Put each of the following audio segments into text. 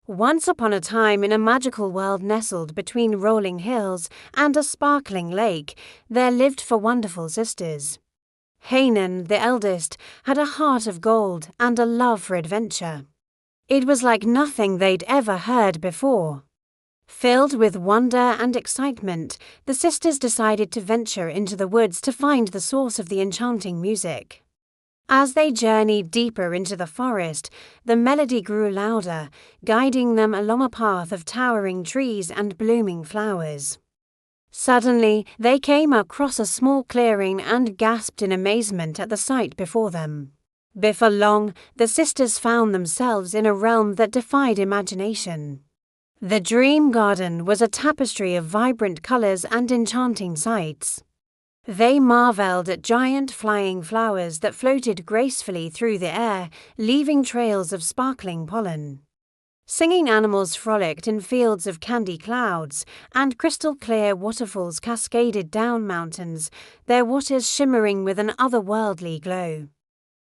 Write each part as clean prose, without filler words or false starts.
Once upon a time, in a magical world nestled between rolling hills and a sparkling lake, there lived four wonderful sisters. Hainan, the eldest, had a heart of gold and a love for adventure. It was like nothing they'd ever heard before. Filled with wonder and excitement, the sisters decided to venture into the woods to find the source of the enchanting music. As they journeyed deeper into the forest, the melody grew louder, guiding them along a path of towering trees and blooming flowers. Suddenly, they came across a small clearing and gasped in amazement at the sight before them. Before long, the sisters found themselves in a realm that defied imagination. The dream garden was a tapestry of vibrant colors and enchanting sights. They marveled at giant flying flowers that floated gracefully through the air, leaving trails of sparkling pollen. Singing animals frolicked in fields of candy clouds, and crystal-clear waterfalls cascaded down mountains, their waters shimmering with an otherworldly glow.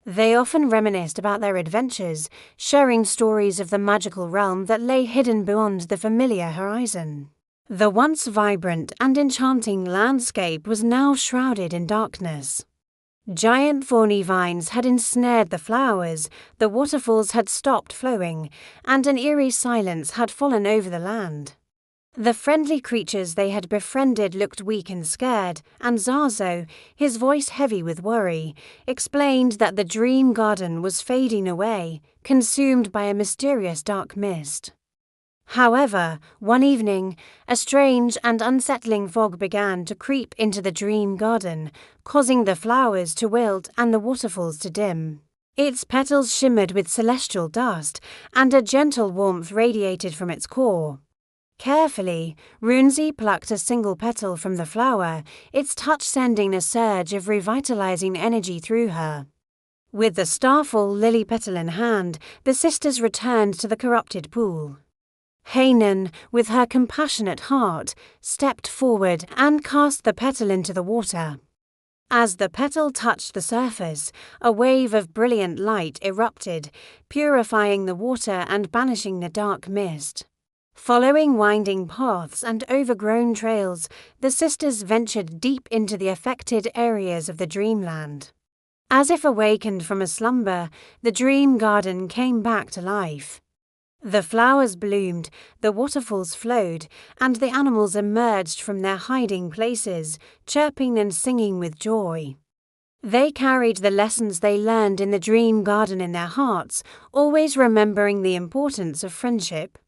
They often reminisced about their adventures, sharing stories of the magical realm that lay hidden beyond the familiar horizon. The once vibrant and enchanting landscape was now shrouded in darkness. Giant thorny vines had ensnared the flowers, the waterfalls had stopped flowing, and an eerie silence had fallen over the land. The friendly creatures they had befriended looked weak and scared, and Zazo, his voice heavy with worry, explained that the dream garden was fading away, consumed by a mysterious dark mist. However, one evening, a strange and unsettling fog began to creep into the dream garden, causing the flowers to wilt and the waterfalls to dim. Its petals shimmered with celestial dust, and a gentle warmth radiated from its core. Carefully, Runzi plucked a single petal from the flower, its touch sending a surge of revitalizing energy through her. With the starful lily petal in hand, the sisters returned to the corrupted pool. Hainan, with her compassionate heart, stepped forward and cast the petal into the water. As the petal touched the surface, a wave of brilliant light erupted, purifying the water and banishing the dark mist. Following winding paths and overgrown trails, the sisters ventured deep into the affected areas of the dreamland. As if awakened from a slumber, the dream garden came back to life. The flowers bloomed, the waterfalls flowed, and the animals emerged from their hiding places, chirping and singing with joy. They carried the lessons they learned in the dream garden in their hearts, always remembering the importance of friendship,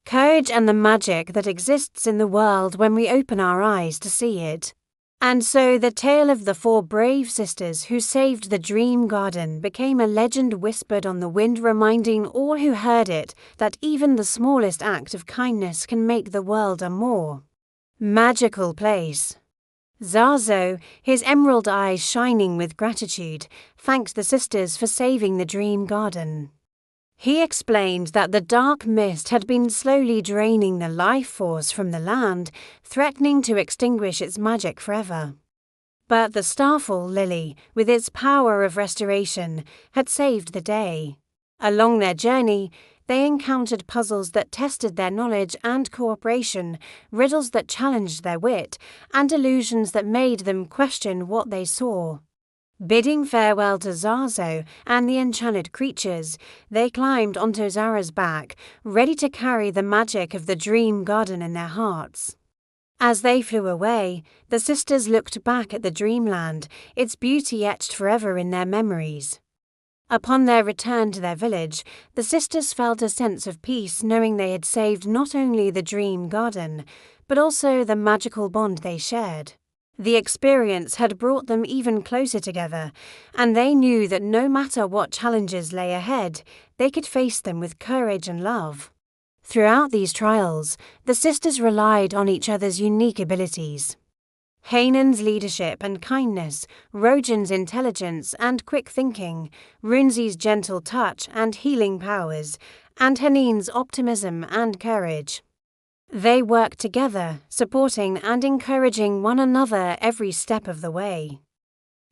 courage, and the magic that exists in the world when we open our eyes to see it. And so the tale of the four brave sisters who saved the dream garden became a legend whispered on the wind, reminding all who heard it that even the smallest act of kindness can make the world a more magical place. Zazo, his emerald eyes shining with gratitude, thanked the sisters for saving the dream garden. He explained that the dark mist had been slowly draining the life force from the land, threatening to extinguish its magic forever. But the starful lily, with its power of restoration, had saved the day. Along their journey, they encountered puzzles that tested their knowledge and cooperation, riddles that challenged their wit, and illusions that made them question what they saw. Bidding farewell to Zazo and the enchanted creatures, they climbed onto Zara's back, ready to carry the magic of the dream garden in their hearts. As they flew away, the sisters looked back at the dreamland, its beauty etched forever in their memories. Upon their return to their village, the sisters felt a sense of peace, knowing they had saved not only the dream garden, but also the magical bond they shared. The experience had brought them even closer together, and they knew that no matter what challenges lay ahead, they could face them with courage and love. Throughout these trials, the sisters relied on each other's unique abilities. Hainan's leadership and kindness, Rojan's intelligence and quick thinking, Runzi's gentle touch and healing powers, and Hanin's optimism and courage. They worked together, supporting and encouraging one another every step of the way.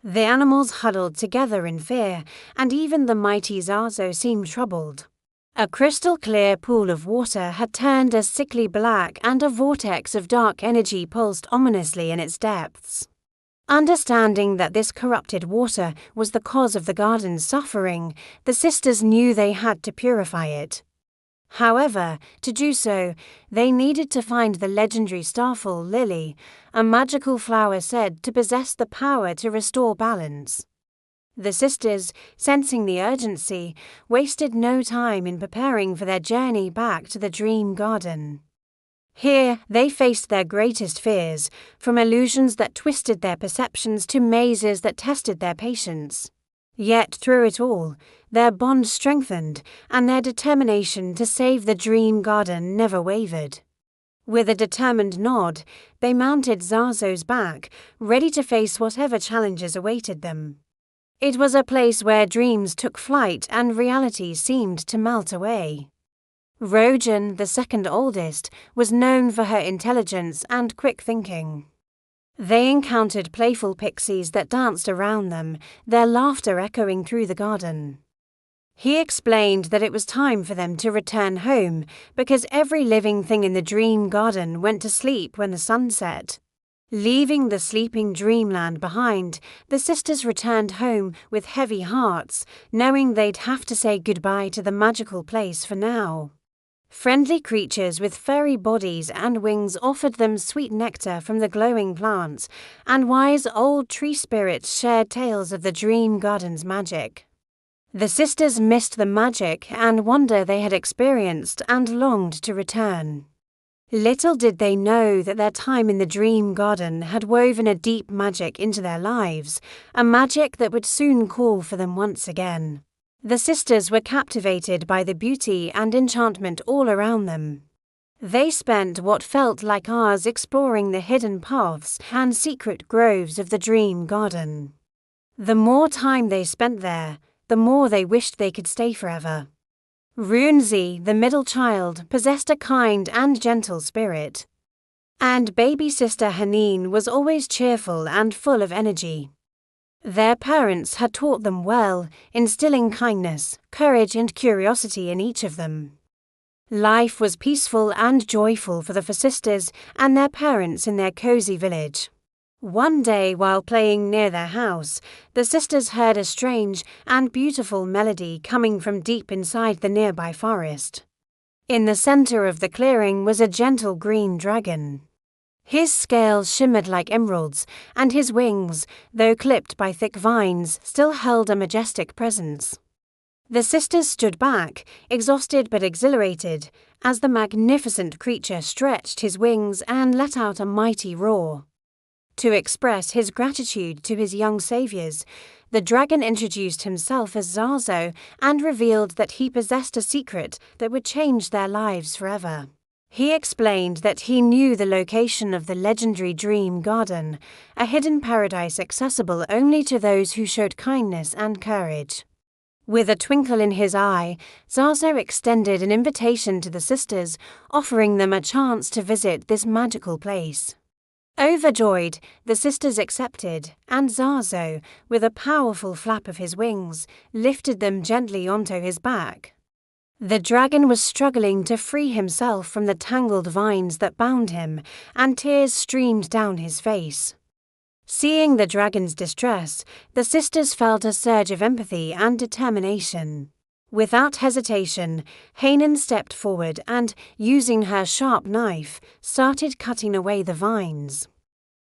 The animals huddled together in fear, and even the mighty Zazo seemed troubled. A crystal-clear pool of water had turned a sickly black, and a vortex of dark energy pulsed ominously in its depths. Understanding that this corrupted water was the cause of the garden's suffering, the sisters knew they had to purify it. However, to do so, they needed to find the legendary starful lily, a magical flower said to possess the power to restore balance. The sisters, sensing the urgency, wasted no time in preparing for their journey back to the dream garden. Here, they faced their greatest fears, from illusions that twisted their perceptions to mazes that tested their patience. Yet, through it all, their bond strengthened, and their determination to save the dream garden never wavered. With a determined nod, they mounted Zazo's back, ready to face whatever challenges awaited them. It was a place where dreams took flight and reality seemed to melt away. Rojan, the second oldest, was known for her intelligence and quick thinking. They encountered playful pixies that danced around them, their laughter echoing through the garden. He explained that it was time for them to return home because every living thing in the dream garden went to sleep when the sun set. Leaving the sleeping dreamland behind, the sisters returned home with heavy hearts, knowing they'd have to say goodbye to the magical place for now. Friendly creatures with furry bodies and wings offered them sweet nectar from the glowing plants, and wise old tree spirits shared tales of the dream garden's magic. The sisters missed the magic and wonder they had experienced and longed to return. Little did they know that their time in the dream garden had woven a deep magic into their lives, a magic that would soon call for them once again. The sisters were captivated by the beauty and enchantment all around them. They spent what felt like hours exploring the hidden paths and secret groves of the dream garden. The more time they spent there, the more they wished they could stay forever. Runzi, the middle child, possessed a kind and gentle spirit. And baby sister Haneen was always cheerful and full of energy. Their parents had taught them well, instilling kindness, courage and curiosity in each of them. Life was peaceful and joyful for the four sisters and their parents in their cozy village. One day, while playing near their house, the sisters heard a strange and beautiful melody coming from deep inside the nearby forest. In the center of the clearing was a gentle green dragon. His scales shimmered like emeralds, and his wings, though clipped by thick vines, still held a majestic presence. The sisters stood back, exhausted but exhilarated, as the magnificent creature stretched his wings and let out a mighty roar. To express his gratitude to his young saviors, the dragon introduced himself as Zazo and revealed that he possessed a secret that would change their lives forever. He explained that he knew the location of the legendary Dream Garden, a hidden paradise accessible only to those who showed kindness and courage. With a twinkle in his eye, Zazo extended an invitation to the sisters, offering them a chance to visit this magical place. Overjoyed, the sisters accepted, and Zazo, with a powerful flap of his wings, lifted them gently onto his back. The dragon was struggling to free himself from the tangled vines that bound him, and tears streamed down his face. Seeing the dragon's distress, the sisters felt a surge of empathy and determination. Without hesitation, Hanan stepped forward and, using her sharp knife, started cutting away the vines.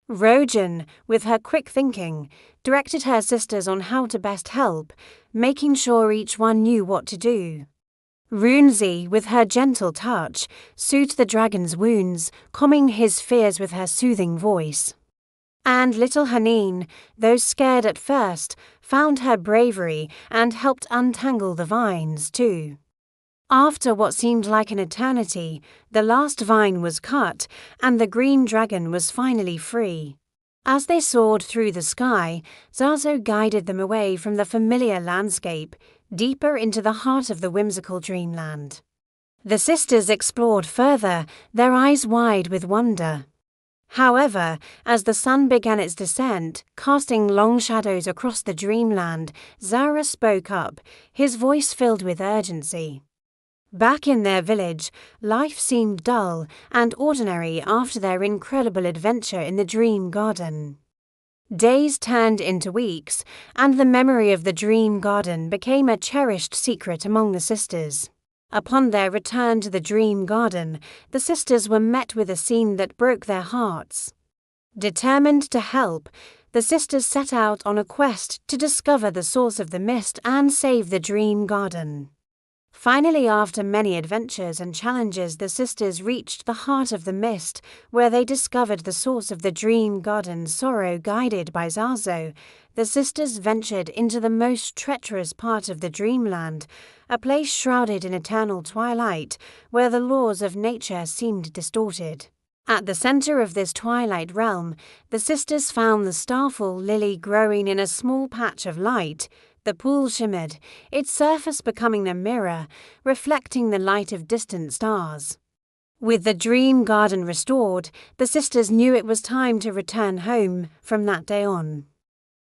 Rojan, with her quick thinking, directed her sisters on how to best help, making sure each one knew what to do. Runzi, with her gentle touch, soothed the dragon's wounds, calming his fears with her soothing voice. And little Haneen, though scared at first, found her bravery and helped untangle the vines too. After what seemed like an eternity, the last vine was cut and the green dragon was finally free. As they soared through the sky, Zazo guided them away from the familiar landscape, deeper into the heart of the whimsical dreamland. The sisters explored further, their eyes wide with wonder. However, as the sun began its descent, casting long shadows across the dreamland, Zara spoke up, his voice filled with urgency. Back in their village, life seemed dull and ordinary after their incredible adventure in the dream garden. Days turned into weeks, and the memory of the dream garden became a cherished secret among the sisters. Upon their return to the dream garden, the sisters were met with a scene that broke their hearts. Determined to help, the sisters set out on a quest to discover the source of the mist and save the dream garden. Finally, after many adventures and challenges, the sisters reached the heart of the mist, where they discovered the source of the dream garden's sorrow. Guided by Zazo, the sisters ventured into the most treacherous part of the dreamland, a place shrouded in eternal twilight, where the laws of nature seemed distorted. At the center of this twilight realm, the sisters found the starfall lily growing in a small patch of light. The pool shimmered, its surface becoming a mirror, reflecting the light of distant stars. With the dream garden restored, the sisters knew it was time to return home. From that day on,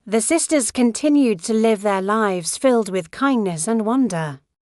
the sisters continued to live their lives filled with kindness and wonder.